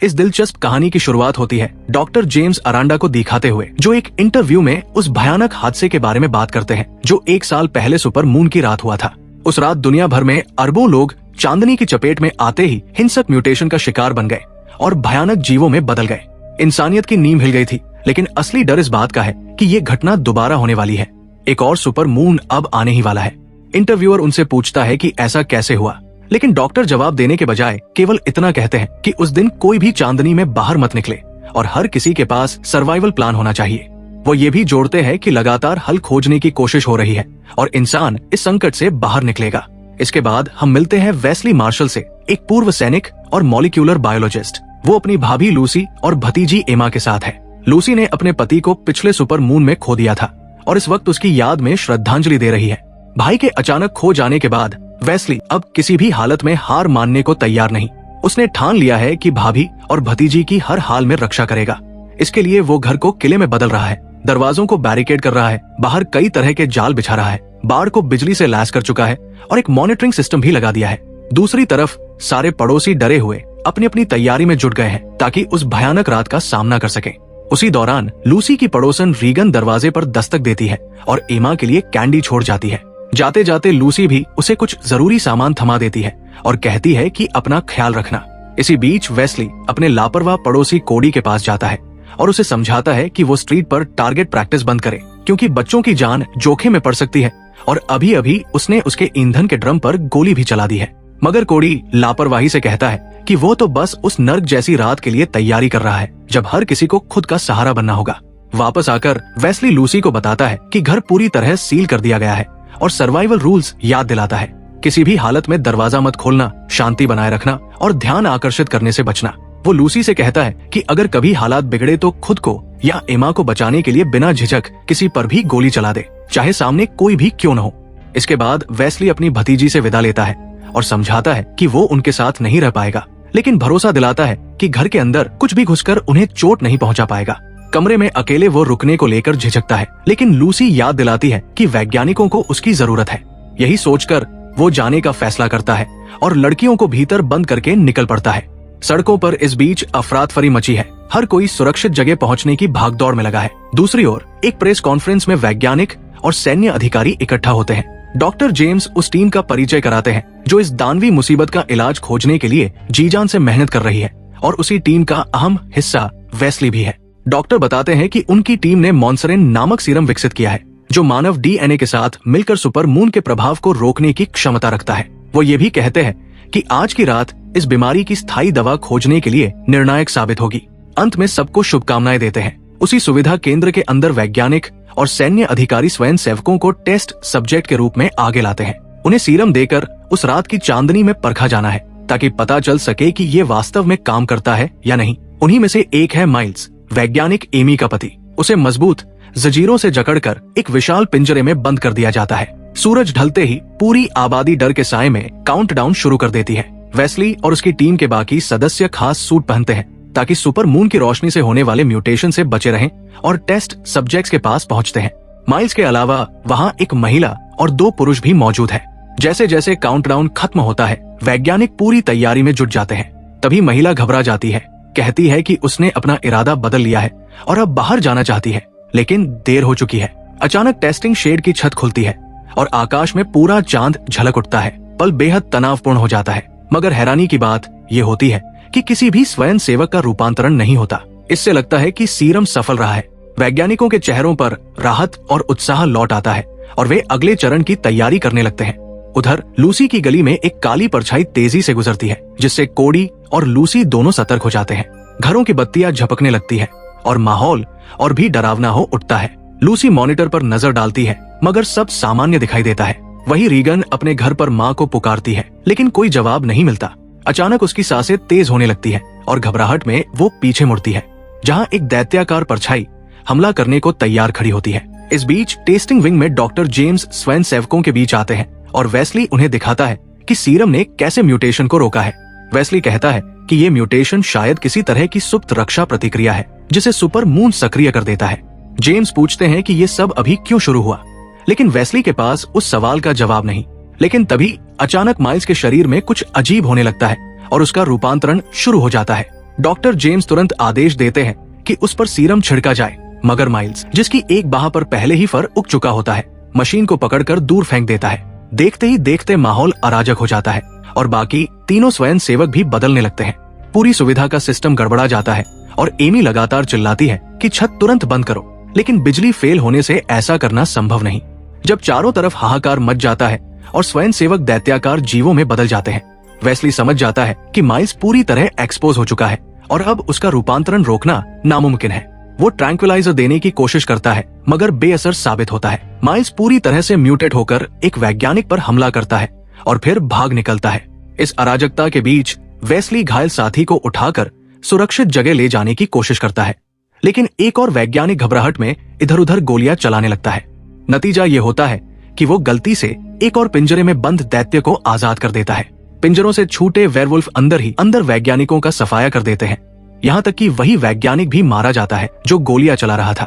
इस दिलचस्प कहानी की शुरुआत होती है डॉक्टर जेम्स अरांडा को दिखाते हुए, जो एक इंटरव्यू में उस भयानक हादसे के बारे में बात करते हैं जो 1 साल पहले सुपर मून की रात हुआ था। उस रात दुनिया भर में अरबों लोग चांदनी की चपेट में आते ही हिंसक म्यूटेशन का शिकार बन गए और भयानक जीवों में बदल गए। इंसानियत की नींव हिल गई थी, लेकिन असली डर इस बात का है कि ये घटना दोबारा होने वाली है। एक और सुपर मून अब आने ही वाला है। इंटरव्यूअर उनसे पूछता है कि ऐसा कैसे हुआ, लेकिन डॉक्टर जवाब देने के बजाय केवल इतना कहते हैं कि उस दिन कोई भी चांदनी में बाहर मत निकले और हर किसी के पास सर्वाइवल प्लान होना चाहिए। वो ये भी जोड़ते हैं कि लगातार हल खोजने की कोशिश हो रही है और इंसान इस संकट से बाहर निकलेगा। इसके बाद हम मिलते हैं वेस्ली मार्शल से, एक पूर्व सैनिक और मॉलिक्यूलर बायोलॉजिस्ट। वो अपनी भाभी लूसी और भतीजी एमा के साथ है। लूसी ने अपने पति को पिछले सुपर मून में खो दिया था और इस वक्त उसकी याद में श्रद्धांजलि दे रही है। भाई के अचानक खो जाने के बाद वेस्ली अब किसी भी हालत में हार मानने को तैयार नहीं। उसने ठान लिया है कि भाभी और भतीजी की हर हाल में रक्षा करेगा। इसके लिए वो घर को किले में बदल रहा है, दरवाजों को बैरिकेड कर रहा है, बाहर कई तरह के जाल बिछा रहा है, बाड़ को बिजली से लैस कर चुका है और एक मॉनिटरिंग सिस्टम भी लगा दिया है। दूसरी तरफ सारे पड़ोसी डरे हुए अपनी अपनी तैयारी में जुट गए हैं ताकि उस भयानक रात का सामना कर सके। उसी दौरान लूसी की पड़ोसन रीगन दरवाजे पर दस्तक देती है और एमा के लिए कैंडी छोड़ जाती है। जाते जाते लूसी भी उसे कुछ जरूरी सामान थमा देती है और कहती है कि अपना ख्याल रखना। इसी बीच वेस्ली अपने लापरवाह पड़ोसी कोडी के पास जाता है और उसे समझाता है कि वो स्ट्रीट पर टारगेट प्रैक्टिस बंद करे, क्योंकि बच्चों की जान जोखिम में पड़ सकती है और अभी अभी उसने उसके ईंधन के ड्रम पर गोली भी चला दी है। मगर कोडी लापरवाही से कहता है कि वो तो बस उस नर्क जैसी रात के लिए तैयारी कर रहा है जब हर किसी को खुद का सहारा बनना होगा। वापस आकर वेस्ली लूसी को बताता है कि घर पूरी तरह सील कर दिया गया है और सर्वाइवल रूल्स याद दिलाता है। किसी भी हालत में दरवाजा मत खोलना, शांति बनाए रखना और ध्यान आकर्षित करने से बचना। वो लूसी से कहता है कि अगर कभी हालात बिगड़े तो खुद को या एमा को बचाने के लिए बिना झिझक किसी पर भी गोली चला दे, चाहे सामने कोई भी क्यों न हो। इसके बाद वेस्ली अपनी भतीजी से विदा लेता है और समझाता है कि वो उनके साथ नहीं रह पाएगा, लेकिन भरोसा दिलाता है कि घर के अंदर कुछ भी घुसकर उन्हें चोट नहीं पहुंचा पाएगा। कमरे में अकेले वो रुकने को लेकर झिझकता है, लेकिन लूसी याद दिलाती है कि वैज्ञानिकों को उसकी जरूरत है। यही सोचकर वो जाने का फैसला करता है और लड़कियों को भीतर बंद करके निकल पड़ता है। सड़कों पर इस बीच अफरातफरी मची है। हर कोई सुरक्षित जगह पहुंचने की भागदौड़ में लगा है। दूसरी ओर एक प्रेस कॉन्फ्रेंस में वैज्ञानिक और सैन्य अधिकारी इकट्ठा होते हैं। डॉक्टर जेम्स उस टीम का परिचय कराते हैं जो इस दानवी मुसीबत का इलाज खोजने के लिए जी जान से मेहनत कर रही है और उसी टीम का अहम हिस्सा वेस्ली भी है। डॉक्टर बताते हैं कि उनकी टीम ने मॉन्सरेन नामक सीरम विकसित किया है जो मानव डीएनए के साथ मिलकर सुपर मून के प्रभाव को रोकने की क्षमता रखता है। वो ये भी कहते हैं कि आज की रात इस बीमारी की स्थायी दवा खोजने के लिए निर्णायक साबित होगी। अंत में सबको शुभकामनाएं देते हैं। उसी सुविधा केंद्र के अंदर वैज्ञानिक और सैन्य अधिकारी स्वयं सेवकों को टेस्ट सब्जेक्ट के रूप में आगे लाते हैं। उन्हें सीरम देकर उस रात की चांदनी में परखा जाना है ताकि पता चल सके कि ये वास्तव में काम करता है या नहीं। उन्हीं में से एक है माइल्स, वैज्ञानिक एमी का पति। उसे मजबूत जंजीरों से जकड़कर एक विशाल पिंजरे में बंद कर दिया जाता है। सूरज ढलते ही पूरी आबादी डर के साए में काउंटडाउन शुरू कर देती है। वेस्ली और उसकी टीम के बाकी सदस्य खास सूट पहनते हैं ताकि सुपर मून की रोशनी से होने वाले म्यूटेशन से बचे रहें और टेस्ट सब्जेक्ट्स के पास पहुंचते हैं। माइल्स के अलावा वहां एक महिला और 2 पुरुष भी मौजूद हैं। जैसे जैसे काउंटडाउन खत्म होता है, वैज्ञानिक पूरी तैयारी में जुट जाते हैं। तभी महिला घबरा जाती है, कहती है कि उसने अपना इरादा बदल लिया है और अब बाहर जाना चाहती है, लेकिन देर हो चुकी है। अचानक टेस्टिंग शेड की छत खुलती है और आकाश में पूरा चांद झलक उठता है। पल बेहद तनावपूर्ण हो जाता है, मगर हैरानी की बात ये होती है कि किसी भी स्वयं सेवक का रूपांतरण नहीं होता। इससे लगता है कि सीरम सफल रहा है। वैज्ञानिकों के चेहरों पर राहत और उत्साह लौट आता है और वे अगले चरण की तैयारी करने लगते हैं। उधर लूसी की गली में एक काली परछाई तेजी से गुजरती है, जिससे कोडी और लूसी दोनों सतर्क हो जाते हैं। घरों की बत्तियां झपकने लगती है और माहौल और भी डरावना हो उठता है। लूसी मॉनिटर पर नजर डालती है, मगर सब सामान्य दिखाई देता है। वही रीगन अपने घर पर माँ को पुकारती है, लेकिन कोई जवाब नहीं मिलता। अचानक उसकी सांसें तेज होने लगती है और घबराहट में वो पीछे मुड़ती है, जहाँ एक दैत्याकार परछाई हमला करने को तैयार खड़ी होती है। इस बीच टेस्टिंग विंग में डॉक्टर जेम्स स्वयं सेवकों के बीच आते हैं और वेस्ली उन्हें दिखाता है कि सीरम ने कैसे म्यूटेशन को रोका है। वेस्ली कहता है कि ये म्यूटेशन शायद किसी तरह की सुप्त रक्षा प्रतिक्रिया है जिसे सुपर मून सक्रिय कर देता है। जेम्स पूछते हैं कि ये सब अभी क्यों शुरू हुआ, लेकिन वेस्ली के पास उस सवाल का जवाब नहीं। लेकिन तभी अचानक माइल्स के शरीर में कुछ अजीब होने लगता है और उसका रूपांतरण शुरू हो जाता है। डॉक्टर जेम्स तुरंत आदेश देते हैं कि उस पर सीरम छिड़का जाए, मगर माइल्स, जिसकी एक बाह पर पहले ही फर उग चुका होता है, मशीन को पकड़कर दूर फेंक देता है। देखते ही देखते माहौल अराजक हो जाता है और बाकी तीनों स्वयंसेवक भी बदलने लगते हैं। पूरी सुविधा का सिस्टम गड़बड़ा जाता है और एमी लगातार चिल्लाती है कि छत तुरंत बंद करो, लेकिन बिजली फेल होने से ऐसा करना संभव नहीं। जब चारों तरफ हाहाकार मच जाता है और स्वयंसेवक दैत्याकार जीवों में बदल जाते हैं, वेस्ली समझ जाता है कि माइल्स पूरी तरह एक्सपोज हो चुका है और अब उसका रूपांतरण रोकना नामुमकिन है। वो ट्रैंक्विलाइजर देने की कोशिश करता है, मगर बेअसर साबित होता है। माइल्स पूरी तरह से म्यूटेट होकर एक वैज्ञानिक पर हमला करता है और फिर भाग निकलता है। इस अराजकता के बीच वेस्ली घायल साथी को उठाकर सुरक्षित जगह ले जाने की कोशिश करता है, लेकिन एक और वैज्ञानिक घबराहट में इधर उधर गोलियां चलाने लगता है। नतीजा ये होता है कि वो गलती से एक और पिंजरे में बंद दैत्य को आजाद कर देता है। पिंजरों से छूटे वेयरवुल्फ अंदर ही अंदर वैज्ञानिकों का सफाया कर देते हैं, यहाँ तक कि वही वैज्ञानिक भी मारा जाता है जो गोलियां चला रहा था।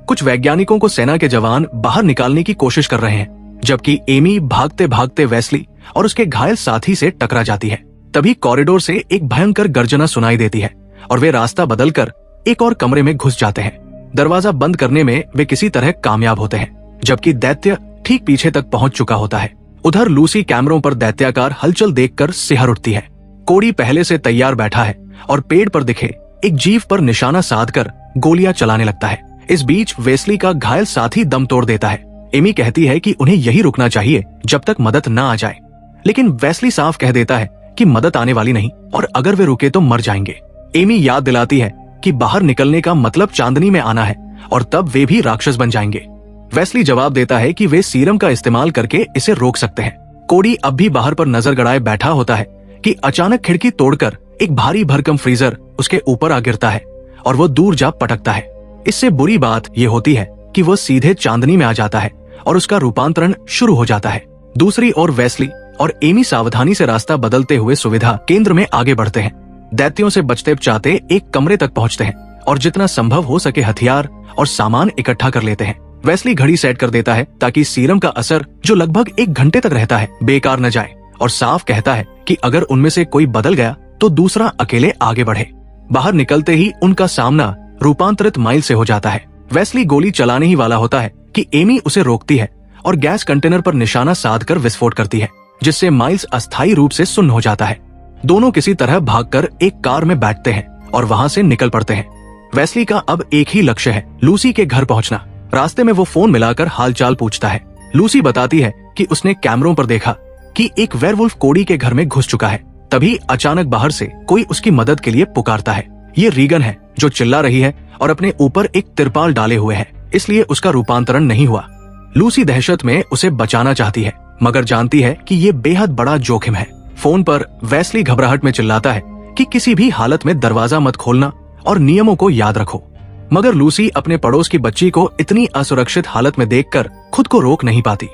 कुछ वैज्ञानिकों को सेना के जवान बाहर निकालने की कोशिश कर रहे हैं, जबकि एमी भागते भागते वेस्ली और उसके घायल साथी से टकरा जाती है। तभी कॉरिडोर से एक भयंकर गर्जना सुनाई देती है और वे रास्ता बदलकर एक और कमरे में घुस जाते हैं। दरवाजा बंद करने में वे किसी तरह कामयाब होते हैं, जबकि दैत्य ठीक पीछे तक पहुंच चुका होता है। उधर लूसी कैमरों पर दैत्याकार हलचल देखकर सिहर उठती है। कोडी पहले से तैयार बैठा है और पेड़ पर दिखे एक जीव पर निशाना साधकर गोलियां चलाने लगता है। इस बीच वेस्ली का घायल साथी दम तोड़ देता है। एमी कहती है कि उन्हें यही रुकना चाहिए जब तक मदद न आ जाए, लेकिन वेस्ली साफ कह देता है कि मदद आने वाली नहीं और अगर वे रुके तो मर जाएंगे। एमी याद दिलाती है कि बाहर निकलने का मतलब चांदनी में आना है और तब वे भी राक्षस बन जाएंगे। वेस्ली जवाब देता है कि वे सीरम का इस्तेमाल करके इसे रोक सकते हैं। कोडी अब भी बाहर पर नजर गड़ाए बैठा होता है कि अचानक खिड़की तोड़कर एक भारी भरकम फ्रीजर उसके ऊपर आ गिरता है और वो दूर जा पटकता है। इससे बुरी बात ये होती है कि वो सीधे चांदनी में आ जाता है और उसका रूपांतरण शुरू हो जाता है। दूसरी ओर वेस्ली और एमी सावधानी से रास्ता बदलते हुए सुविधा केंद्र में आगे बढ़ते हैं। दैत्यों से बचते बचाते एक कमरे तक पहुंचते हैं और जितना संभव हो सके हथियार और सामान इकट्ठा कर लेते हैं। वेस्ली घड़ी सेट कर देता है ताकि सीरम का असर, जो लगभग 1 घंटे तक रहता है, बेकार न जाए, और साफ कहता है कि अगर उनमें से कोई बदल गया तो दूसरा अकेले आगे बढ़े। बाहर निकलते ही उनका सामना रूपांतरित माइल से हो जाता है। वेस्ली गोली चलाने ही वाला होता है कि एमी उसे रोकती है और गैस कंटेनर पर निशाना साधकर विस्फोट करती है, जिससे माइल्स अस्थायी रूप से सुन्न हो जाता है। दोनों किसी तरह भागकर एक कार में बैठते हैं और वहां से निकल पड़ते हैं। वेस्ली का अब एक ही लक्ष्य है, लूसी के घर पहुंचना। रास्ते में वो फोन मिलाकर हालचाल पूछता है। लूसी बताती है कि उसने कैमरों पर देखा कि एक वेयरवुल्फ कोडी के घर में घुस चुका है। तभी अचानक बाहर से कोई उसकी मदद के लिए पुकारता है। ये रीगन है जो चिल्ला रही है और अपने ऊपर एक तिरपाल डाले हुए है, इसलिए उसका रूपांतरण नहीं हुआ। लूसी दहशत में उसे बचाना चाहती है, मगर जानती है कि ये बेहद बड़ा जोखिम है। फोन पर वेस्ली घबराहट में चिल्लाता है कि किसी भी हालत में दरवाजा मत खोलना और नियमों को याद रखो। मगर लूसी अपने पड़ोस की बच्ची को इतनी असुरक्षित हालत में देखकर खुद को रोक नहीं पाती।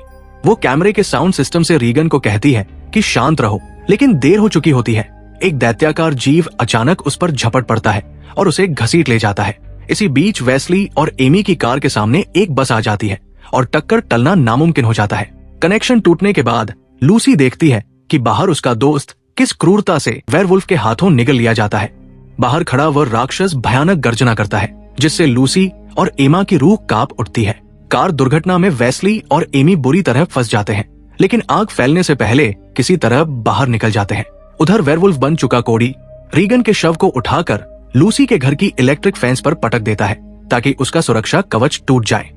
वो कैमरे के साउंड सिस्टम से रीगन को कहती है कि शांत रहो, लेकिन देर हो चुकी होती है। एक दैत्याकार जीव अचानक उस पर झपट पड़ता है और उसे घसीट ले जाता है। इसी बीच वेस्ली और एमी की कार के सामने एक बस आ जाती है और टक्कर टलना नामुमकिन हो जाता है। कनेक्शन टूटने के बाद लूसी देखती है कि बाहर उसका दोस्त किस क्रूरता से वेयरवुल्फ के हाथों निगल लिया जाता है। बाहर खड़ा वह राक्षस भयानक गर्जना करता है, जिससे लूसी और एमा की रूह कांप उठती है। कार दुर्घटना में वेस्ली और एमी बुरी तरह फंस जाते हैं, लेकिन आग फैलने से पहले किसी तरह बाहर निकल जाते हैं। उधर वेयरवुल्फ बन चुका कोडी रीगन के शव को उठाकर लूसी के घर की इलेक्ट्रिक फेंस पर पटक देता है ताकि उसका सुरक्षा कवच टूट जाए।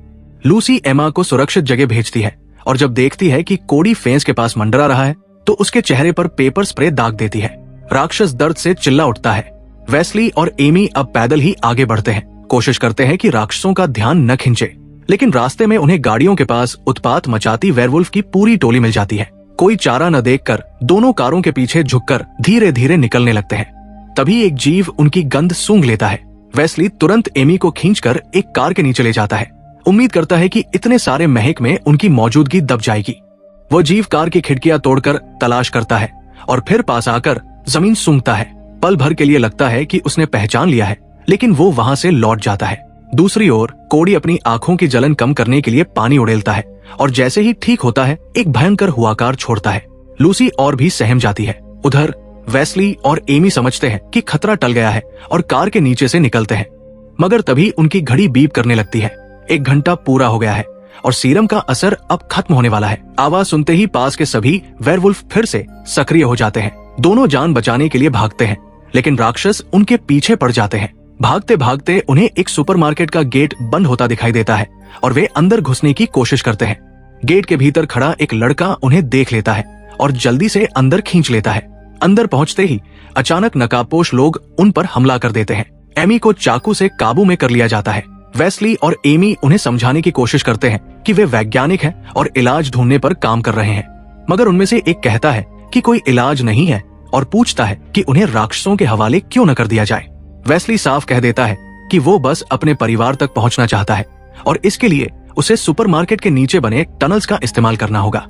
लूसी एमा को सुरक्षित जगह भेजती है और जब देखती है कि कोडी फेंस के पास मंडरा रहा है तो उसके चेहरे पर पेपर स्प्रे दाग देती है। राक्षस दर्द से चिल्ला उठता है। वेस्ली और एमी अब पैदल ही आगे बढ़ते हैं, कोशिश करते हैं कि राक्षसों का ध्यान न खिंचे, लेकिन रास्ते में उन्हें गाड़ियों के पास उत्पात मचाती वेयरवुल्फ की पूरी टोली मिल जाती है। कोई चारा न देखकर दोनों कारों के पीछे झुककर धीरे धीरे निकलने लगते हैं। तभी एक जीव उनकी गंध सूंघ लेता है। वेस्ली तुरंत एमी को खींचकर एक कार के नीचे ले जाता है, उम्मीद करता है कि इतने सारे महक में उनकी मौजूदगी दब जाएगी। वो जीव कार की खिड़कियां तोड़कर तलाश करता है और फिर पास आकर जमीन सूंघता है। पल भर के लिए लगता है कि उसने पहचान लिया है, लेकिन वो वहां से लौट जाता है। दूसरी ओर कोडी अपनी आंखों की जलन कम करने के लिए पानी उड़ेलता है और जैसे ही ठीक होता है एक भयंकर हुआकार छोड़ता है। लूसी और भी सहम जाती है। उधर वेस्ली और एमी समझते हैं कि खतरा टल गया है और कार के नीचे से निकलते हैं, मगर तभी उनकी घड़ी बीप करने लगती है। 1 घंटा पूरा हो गया है और सीरम का असर अब खत्म होने वाला है। आवाज सुनते ही पास के सभी वेयरवुल्फ फिर से सक्रिय हो जाते हैं। दोनों जान बचाने के लिए भागते हैं, लेकिन राक्षस उनके पीछे पड़ जाते हैं। भागते भागते उन्हें एक सुपरमार्केट का गेट बंद होता दिखाई देता है और वे अंदर घुसने की कोशिश करते हैं। गेट के भीतर खड़ा एक लड़का उन्हें देख लेता है और जल्दी से अंदर खींच लेता है। अंदर पहुंचते ही अचानक नकाबपोश लोग उन पर हमला कर देते हैं। एमी को चाकू से काबू में कर लिया जाता है। वेस्ली और एमी उन्हें समझाने की कोशिश करते हैं कि वे वैज्ञानिक हैं और इलाज ढूंढने पर काम कर रहे हैं, मगर उनमें से एक कहता है कि कोई इलाज नहीं है और पूछता है कि उन्हें राक्षसों के हवाले क्यों न कर दिया जाए। वेस्ली साफ कह देता है कि वो बस अपने परिवार तक पहुंचना चाहता है और इसके लिए उसे सुपरमार्केट के नीचे बने टनल्स का इस्तेमाल करना होगा।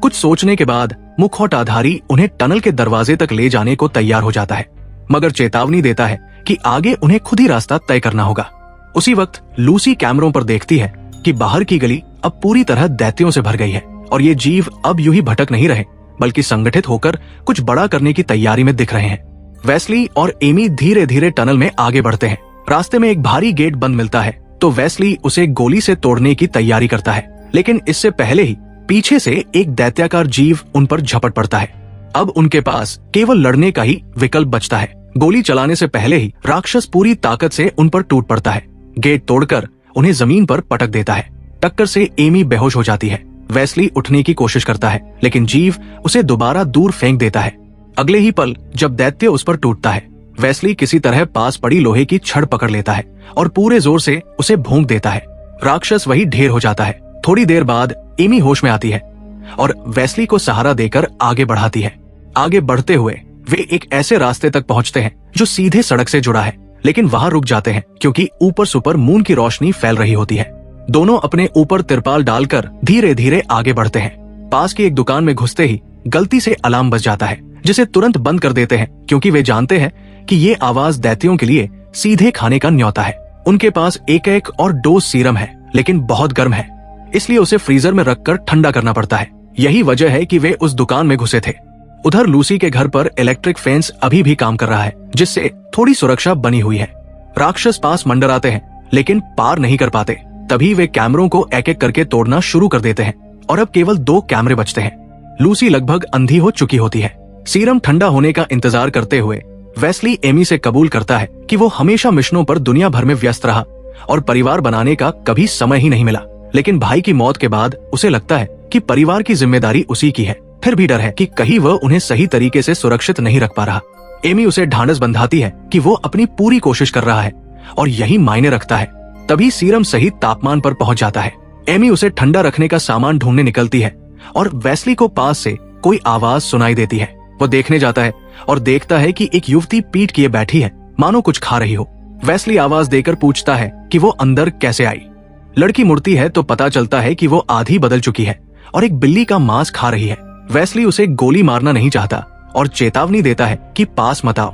कुछ सोचने के बाद मुखौटाधारी उन्हें टनल के दरवाजे तक ले जाने को तैयार हो जाता है, मगर चेतावनी देता है कि आगे उन्हें खुद ही रास्ता तय करना होगा। उसी वक्त लूसी कैमरों पर देखती है कि बाहर की गली अब पूरी तरह दैत्यों से भर गई है और ये जीव अब यूं ही भटक नहीं रहे, बल्कि संगठित होकर कुछ बड़ा करने की तैयारी में दिख रहे हैं। वेस्ली और एमी धीरे धीरे टनल में आगे बढ़ते हैं। रास्ते में एक भारी गेट बंद मिलता है तो वेस्ली उसे गोली से तोड़ने की तैयारी करता है, लेकिन इससे पहले ही पीछे से एक दैत्याकार जीव उन पर झपट पड़ता है। अब उनके पास केवल लड़ने का ही विकल्प बचता है। गोली चलाने से पहले ही राक्षस पूरी ताकत से उन पर टूट पड़ता है। गेट तोड़कर उन्हें जमीन पर पटक देता है। टक्कर से एमी बेहोश हो जाती है। वेस्ली उठने की कोशिश करता है, लेकिन जीव उसे दोबारा दूर फेंक देता है। अगले ही पल जब दैत्य उस पर टूटता है, वेस्ली किसी तरह पास पड़ी लोहे की छड़ पकड़ लेता है और पूरे जोर से उसे भोंक देता है। राक्षस वही ढेर हो जाता है। थोड़ी देर बाद एमी होश में आती है और वेस्ली को सहारा देकर आगे बढ़ाती है। आगे बढ़ते हुए वे एक ऐसे रास्ते तक पहुंचते हैं जो सीधे सड़क से जुड़ा है, लेकिन वहां रुक जाते हैं क्योंकि ऊपर सुपर मून की रोशनी फैल रही होती है। दोनों अपने ऊपर तिरपाल डालकर धीरे धीरे आगे बढ़ते हैं। पास की एक दुकान में घुसते ही गलती से अलार्म बज जाता है, जिसे तुरंत बंद कर देते हैं क्योंकि वे जानते हैं कि ये आवाज दैत्यों के लिए सीधे खाने का न्योता है। उनके पास एक और डोज सीरम है, लेकिन बहुत गर्म है, इसलिए उसे फ्रीजर में रखकर ठंडा करना पड़ता है। यही वजह है कि वे उस दुकान में घुसे थे। उधर लूसी के घर पर इलेक्ट्रिक फेंस अभी भी काम कर रहा है, जिससे थोड़ी सुरक्षा बनी हुई है। राक्षस पास मंडराते हैं, लेकिन पार नहीं कर पाते। तभी वे कैमरों को एक एक करके तोड़ना शुरू कर देते हैं और अब केवल 2 कैमरे बचते हैं। लूसी लगभग अंधी हो चुकी होती है। सीरम ठंडा होने का इंतजार करते हुए वेस्ली एमी से कबूल करता है कि वो हमेशा मिशनों पर दुनिया भर में व्यस्त रहा और परिवार बनाने का कभी समय ही नहीं मिला। लेकिन भाई की मौत के बाद उसे लगता है कि परिवार की जिम्मेदारी उसी की है। फिर भी डर है कि कहीं वह उन्हें सही तरीके से सुरक्षित नहीं रख पा रहा। एमी उसे ढांढस बंधाती है कि वो अपनी पूरी कोशिश कर रहा है और यही मायने रखता है। तभी सीरम सही तापमान पर पहुंच जाता है। एमी उसे ठंडा रखने का सामान ढूंढने निकलती है और वेस्ली को पास से कोई आवाज सुनाई देती है। वो देखने जाता है और देखता है कि एक युवती पीठ किए बैठी है, मानो कुछ खा रही हो। वेस्ली आवाज देकर पूछता है कि वो अंदर कैसे आई। लड़की मुड़ती है तो पता चलता है कि वो आधी बदल चुकी है और एक बिल्ली का मांस खा रही है। वेस्ली उसे गोली मारना नहीं चाहता और चेतावनी देता है कि पास मत आओ,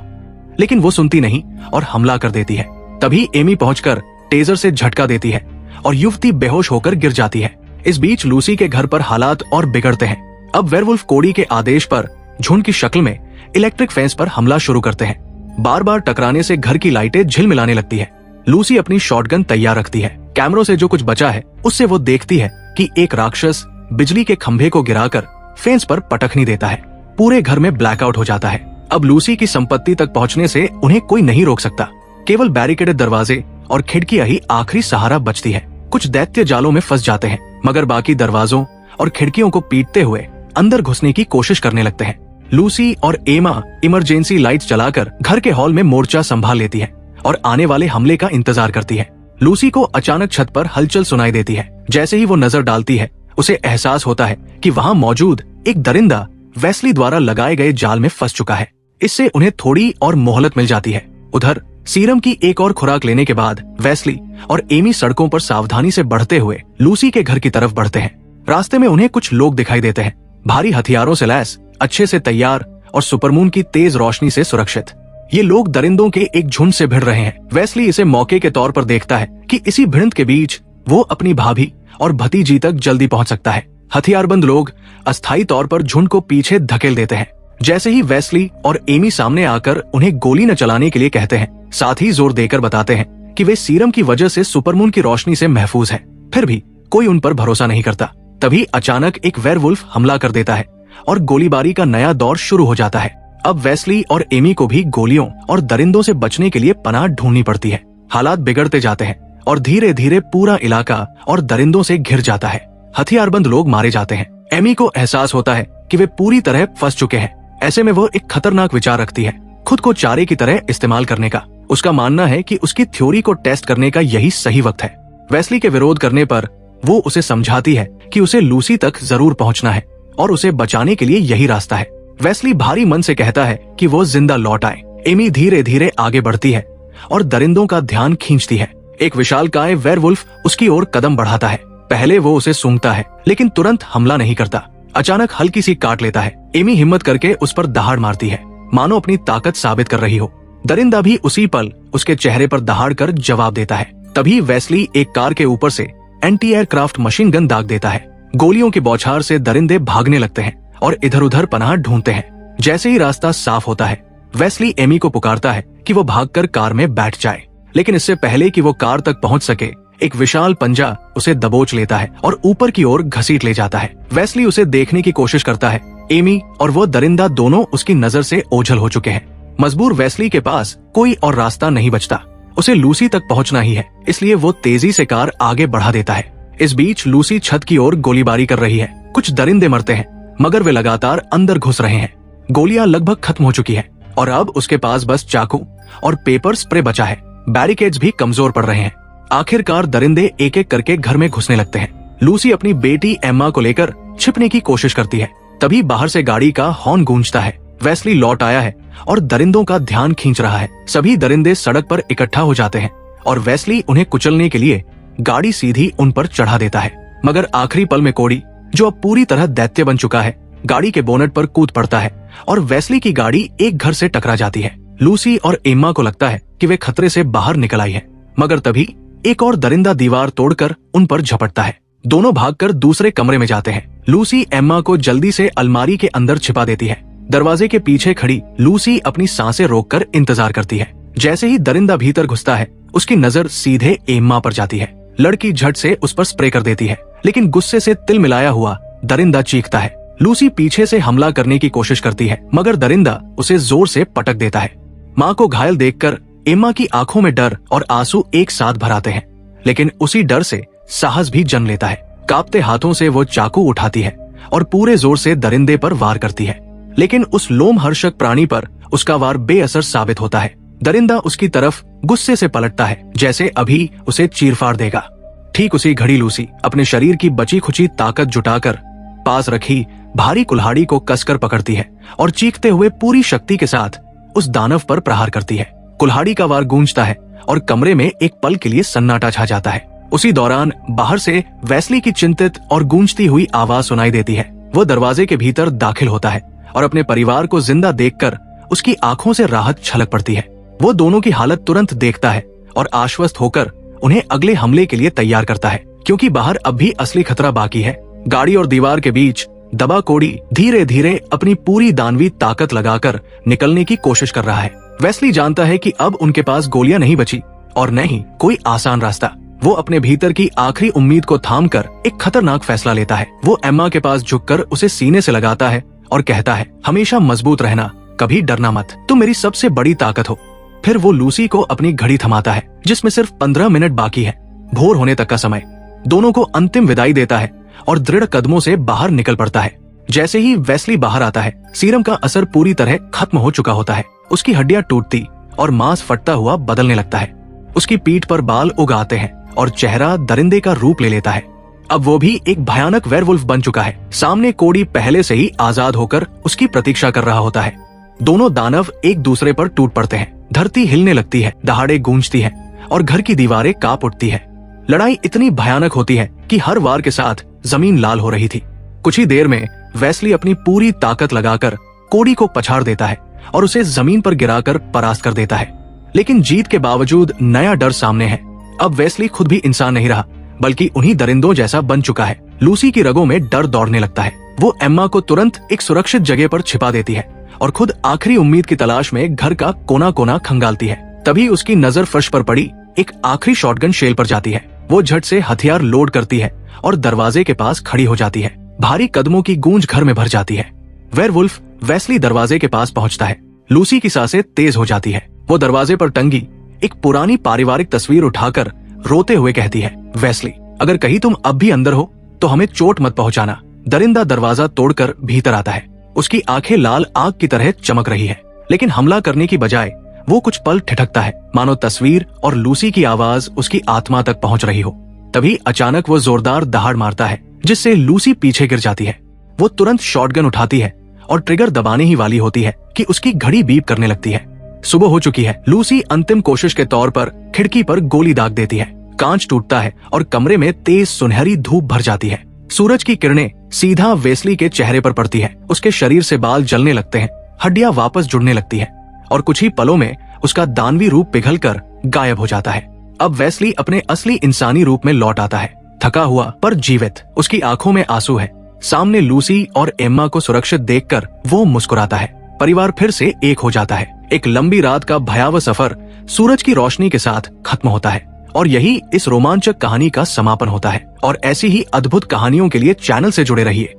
लेकिन वो सुनती नहीं और हमला कर देती है। तभी एमी पहुंचकर टेजर से झटका देती है और युवती बेहोश होकर गिर जाती है। इस बीच लूसी के घर पर हालात और बिगड़ते हैं। अब वेयरवुल्फ कोडी के आदेश पर झुंड की शक्ल में इलेक्ट्रिक फेंस पर हमला शुरू करते हैं। बार बार टकराने से घर की लाइटें झिलमिलाने लगती है। लूसी अपनी शॉटगन तैयार रखती है। कैमरों से जो कुछ बचा है उससे वो देखती है कि एक राक्षस बिजली के खंभे को गिराकर फेंस पर पटखनी देता है। पूरे घर में ब्लैकआउट हो जाता है। अब लूसी की संपत्ति तक पहुंचने से उन्हें कोई नहीं रोक सकता। केवल बैरिकेडेड दरवाजे और खिड़कियां ही आखिरी सहारा बचती है। कुछ दैत्य जालों में फंस जाते हैं, मगर बाकी दरवाजों और खिड़कियों को पीटते हुए अंदर घुसने की कोशिश करने लगते हैं। लूसी और एमा इमरजेंसी लाइट्स जलाकर घर के हॉल में मोर्चा संभाल लेती है और आने वाले हमले का इंतजार करती है। लूसी को अचानक छत पर हलचल सुनाई देती है। जैसे ही वो नजर डालती है, उसे एहसास होता है कि वहां मौजूद एक दरिंदा वेस्ली द्वारा लगाए गए जाल में फंस चुका है। इससे उन्हें थोड़ी और मोहलत मिल जाती है। उधर सीरम की एक और खुराक लेने के बाद वेस्ली और एमी सड़कों पर सावधानी से बढ़ते हुए लूसी के घर की तरफ बढ़ते हैं। रास्ते में उन्हें कुछ लोग दिखाई देते हैं, भारी हथियारों से लैस, अच्छे से तैयार और सुपरमून की तेज रोशनी से सुरक्षित। ये लोग दरिंदों के एक झुंड से भिड़ रहे हैं। वेस्ली इसे मौके के तौर पर देखता है कि इसी भिड़ंत के बीच वो अपनी भाभी और भतीजी तक जल्दी पहुंच सकता है। हथियारबंद लोग अस्थायी तौर पर झुंड को पीछे धकेल देते हैं, जैसे ही वेस्ली और एमी सामने आकर उन्हें गोली न चलाने के लिए कहते हैं, साथ ही जोर देकर बताते हैं कि वे सीरम की वजह से सुपरमून की रोशनी से महफूज हैं, फिर भी कोई उन पर भरोसा नहीं करता। तभी अचानक एक वेयरवुल्फ हमला कर देता है और गोलीबारी का नया दौर शुरू हो जाता है। अब वेस्ली और एमी को भी गोलियों और दरिंदों से बचने के लिए पनाह ढूंढनी पड़ती है। हालात बिगड़ते जाते हैं और धीरे धीरे पूरा इलाका और दरिंदों से घिर जाता है। हथियारबंद लोग मारे जाते हैं। एमी को एहसास होता है कि वे पूरी तरह फंस चुके हैं। ऐसे में वो एक खतरनाक विचार रखती है, खुद को चारे की तरह इस्तेमाल करने का। उसका मानना है कि उसकी थ्योरी को टेस्ट करने का यही सही वक्त है। वेस्ली के विरोध करने पर वो उसे समझाती है कि उसे लूसी तक जरूर पहुंचना है और उसे बचाने के लिए यही रास्ता है। वेस्ली भारी मन से कहता है कि वो जिंदा लौट आए। एमी धीरे धीरे आगे बढ़ती है और दरिंदों का ध्यान खींचती है। एक विशालकाय वेयरवुल्फ उसकी ओर कदम बढ़ाता है। पहले वो उसे सूंघता है लेकिन तुरंत हमला नहीं करता। अचानक हल्की सी काट लेता है। एमी हिम्मत करके उस पर दहाड़ मारती है, मानो अपनी ताकत साबित कर रही हो। दरिंदा भी उसी पल उसके चेहरे पर दहाड़ कर जवाब देता है। तभी वेस्ली एक कार के ऊपर से एंटी एयरक्राफ्ट मशीन गन दाग देता है। गोलियों की बौछार से दरिंदे भागने लगते हैं और इधर उधर पनाह ढूंढते हैं। जैसे ही रास्ता साफ होता है, वेस्ली एमी को पुकारता है कि वो भागकर कार में बैठ जाए, लेकिन इससे पहले कि वो कार तक पहुंच सके, एक विशाल पंजा उसे दबोच लेता है और ऊपर की ओर घसीट ले जाता है। वेस्ली उसे देखने की कोशिश करता है। एमी और वो दरिंदा दोनों उसकी नजर से ओझल हो चुके हैं। मजबूर वेस्ली के पास कोई और रास्ता नहीं बचता। उसे लूसी तक पहुंचना ही है, इसलिए वो तेजी से कार आगे बढ़ा देता है। इस बीच लूसी छत की ओर गोलीबारी कर रही है। कुछ दरिंदे मरते हैं, मगर वे लगातार अंदर घुस रहे हैं। गोलियां लगभग खत्म हो चुकी हैं और अब उसके पास बस चाकू और पेपर स्प्रे बचा है। बैरिकेड्स भी कमजोर पड़ रहे हैं। आखिरकार दरिंदे एक एक करके घर में घुसने लगते हैं। लूसी अपनी बेटी एम्मा को लेकर छिपने की कोशिश करती है। तभी बाहर से गाड़ी का हॉर्न गूंजता है। वेस्ली लौट आया है और दरिंदों का ध्यान खींच रहा है। सभी दरिंदे सड़क पर इकट्ठा हो जाते हैं और वेस्ली उन्हें कुचलने के लिए गाड़ी सीधी उन पर चढ़ा देता है। मगर आखिरी पल में कोडी, जो अब पूरी तरह दैत्य बन चुका है, गाड़ी के बोनट पर कूद पड़ता है और वेस्ली की गाड़ी एक घर से टकरा जाती है। लूसी और एम्मा को लगता है कि वे खतरे से बाहर निकल आई है, मगर तभी एक और दरिंदा दीवार तोड़कर उन पर झपटता है। दोनों भागकर दूसरे कमरे में जाते हैं। लूसी एम्मा को जल्दी से अलमारी के अंदर छिपा देती है। दरवाजे के पीछे खड़ी लूसी अपनी सांसें रोककर इंतजार करती है। जैसे ही दरिंदा भीतर घुसता है, उसकी नजर सीधे एम्मा पर जाती है। लड़की झट से उस पर स्प्रे कर देती है, लेकिन गुस्से से तिल मिलाया हुआ दरिंदा चीखता है। लूसी पीछे से हमला करने की कोशिश करती है, मगर दरिंदा उसे जोर से पटक देता है। माँ को घायल देखकर एम्मा की आंखों में डर और आंसू एक साथ भर आते हैं, लेकिन उसी डर से साहस भी जन्म लेता है। कांपते हाथों से वो चाकू उठाती है और पूरे जोर से दरिंदे पर वार करती है, लेकिन उस लोमहर्षक प्राणी पर उसका वार बेअसर साबित होता है। दरिंदा उसकी तरफ गुस्से से पलटता है, जैसे अभी उसे चीरफाड़ देगा। ठीक उसी घड़ी लूसी अपने शरीर की बची खुची ताकत जुटाकर पास रखी भारी कुल्हाड़ी को कसकर पकड़ती है और चीखते हुए पूरी शक्ति के साथ उस दानव पर प्रहार करती है। कुल्हाड़ी का वार गूंजता है और कमरे में एक पल के लिए सन्नाटा छा जाता है। उसी दौरान बाहर से वेस्ली की चिंतित और गूंजती हुई आवाज सुनाई देती है। वो दरवाजे के भीतर दाखिल होता है और अपने परिवार को जिंदा देखकर उसकी आंखों से राहत छलक पड़ती है। वो दोनों की हालत तुरंत देखता है और आश्वस्त होकर उन्हें अगले हमले के लिए तैयार करता है, क्योंकि बाहर अब भी असली खतरा बाकी है। गाड़ी और दीवार के बीच दबा कोडी धीरे धीरे अपनी पूरी दानवी ताकत लगाकर निकलने की कोशिश कर रहा है। वेस्ली जानता है कि अब उनके पास गोलियां नहीं बची और न ही कोई आसान रास्ता। वो अपने भीतर की आखिरी उम्मीद को थामकर एक खतरनाक फैसला लेता है। वो एम्मा के पास झुककर उसे सीने से लगाता है और कहता है, हमेशा मजबूत रहना, कभी डरना मत, तुम मेरी सबसे बड़ी ताकत हो। फिर वो लूसी को अपनी घड़ी थमाता है, जिसमें सिर्फ 15 मिनट बाकी है, भोर होने तक का समय। दोनों को अंतिम विदाई देता है और दृढ़ कदमों से बाहर निकल पड़ता है। जैसे ही वेस्ली बाहर आता है, सीरम का असर पूरी तरह खत्म हो चुका होता है। उसकी हड्डियां टूटती और मांस फटता हुआ बदलने लगता है। उसकी पीठ पर बाल उग आते हैं और चेहरा दरिंदे का रूप ले लेता है। अब वो भी एक भयानक वेयरवुल्फ बन चुका है। सामने कोडी पहले से ही आजाद होकर उसकी प्रतीक्षा कर रहा होता है। दोनों दानव एक दूसरे पर टूट पड़ते हैं। धरती हिलने लगती है, दहाड़े गूंजती है और घर की दीवारें कांप उठती है। लड़ाई इतनी भयानक होती है कि हर वार के साथ जमीन लाल हो रही थी। कुछ ही देर में वेस्ली अपनी पूरी ताकत लगाकर कोडी को पछाड़ देता है और उसे जमीन पर गिराकर परास्त कर देता है। लेकिन जीत के बावजूद नया डर सामने है। अब वेस्ली खुद भी इंसान नहीं रहा, बल्कि उन्हीं दरिंदों जैसा बन चुका है। लूसी की रगों में डर दौड़ने लगता है। वो एम्मा को तुरंत एक सुरक्षित जगह पर छिपा देती है और खुद आखिरी उम्मीद की तलाश में घर का कोना कोना खंगालती है। तभी उसकी नजर फर्श पर पड़ी एक आखिरी शॉटगन शेल पर जाती है। वो झट से हथियार लोड करती है और दरवाजे के पास खड़ी हो जाती है। भारी कदमों की गूंज घर में भर जाती है। वेयरवुल्फ वेस्ली दरवाजे के पास पहुंचता है। लूसी की सांसें तेज हो जाती है। वो दरवाजे पर टंगी एक पुरानी पारिवारिक तस्वीर उठाकर रोते हुए कहती है, वेस्ली, अगर कहीं तुम अब भी अंदर हो तो हमें चोट मत पहुंचाना। दरिंदा दरवाजा तोड़कर भीतर आता है। उसकी आंखें लाल आग की तरह चमक रही है, लेकिन हमला करने की बजाय वो कुछ पल ठिठकता है, मानो तस्वीर और लूसी की आवाज उसकी आत्मा तक पहुंच रही हो। तभी अचानक वो जोरदार दहाड़ मारता है, जिससे लूसी पीछे गिर जाती है। वो तुरंत शॉटगन उठाती है और ट्रिगर दबाने ही वाली होती है कि उसकी घड़ी बीप करने लगती है। सुबह हो चुकी है। लूसी अंतिम कोशिश के तौर पर खिड़की पर गोली दाग देती है। कांच टूटता है और कमरे में तेज सुनहरी धूप भर जाती है। सूरज की किरणें सीधा वेस्ली के चेहरे पर पड़ती है। उसके शरीर से बाल जलने लगते हैं, हड्डियां वापस जुड़ने लगती है और कुछ ही पलों में उसका दानवी रूप पिघलकर गायब हो जाता है। अब वेस्ली अपने असली इंसानी रूप में लौट आता है, थका हुआ पर जीवित। उसकी आंखों में आंसू है। सामने लूसी और एम्मा को सुरक्षित देखकर वो मुस्कुराता है। परिवार फिर से एक हो जाता है। एक लंबी रात का भयावह सफर सूरज की रोशनी के साथ खत्म होता है और यही इस रोमांचक कहानी का समापन होता है। और ऐसी ही अद्भुत कहानियों के लिए चैनल से जुड़े रहिए।